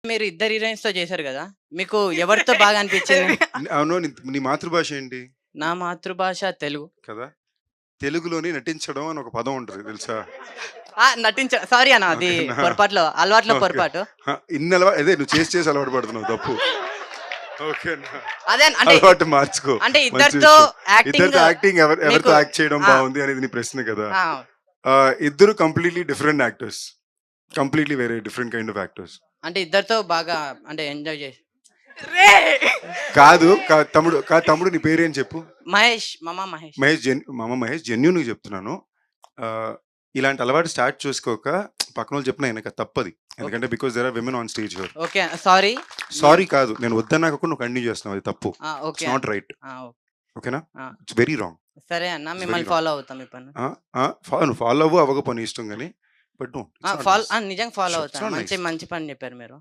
మీరు ఇద్దరు హీరోయిన్స్ తో చేశారు కదా, మీకు ఎవరితో బాగా అనిపించింది? అవును. నీ మాతృభాష ఏంటి? నా మాతృభాష తెలుగు. కదా! తెలుగులోని నటించడం అని ఒక పదం ఉంటది తెలుసా? సారీ అన్న, అది ఓకేనా? పొరపాట్లో, అలవాట్లో ఓకే. పొరపాటు. అదే నువ్వు చేసి అలవాటు పడుతున్నావు తప్పు. ఓకేనా? అదే అంటే అలవాటు మార్చుకో. అంటే మంచి ఇద్దరితో విషయం. ఇద్దరితో యాక్టింగ్ యాక్టింగ్ ఎవరితో మీకు యాక్ట్ చేయడం ఆ, బాగుంది అనేది నీ ప్రశ్న కదా! ఆ, ఇద్దరు కంప్లీట్‌లీ డిఫరెంట్ యాక్టర్స్. కంప్లీట్‌లీ వేరే డిఫరెంట్ కైండ్ ఆఫ్ యాక్టర్స్. అంటే ఇద్దరితో బాగా అంటే ఎంజాయ్ చేసి. తమ్ముడు నీ పేరేం చెప్పు? మహేష్, మామ మహేష్. మహేష్ జెన్యూన్‌గా చెప్తున్నాను. ఆహ్, ఇలాంటి అలవాటు స్టార్ట్ చేసుకోక పక్కనోళ్ళు చెప్పినా ఇనక తప్పది. ఎందుకంటే because there are women on stage here. Okay, sorry. Sorry కాదు. నేను వద్దన్నాక కూడా నువ్వు కంటిన్యూ చేస్తున్నావు. అది తప్పు. ఓకే. It's not right. ఓకేనా? ఆ. It's very wrong. సరే అన్న, It's మిమ్మల్ని very ఫాలో అవుతాం ఈ పని. నువ్వు ఫాలో అవ్వకపో నీ ఇష్టం గానీ బట్ డోంట్. నిజంగా ఫాలో It's not అవుతాను. nice. మంచి పని చెప్పారు మీరు.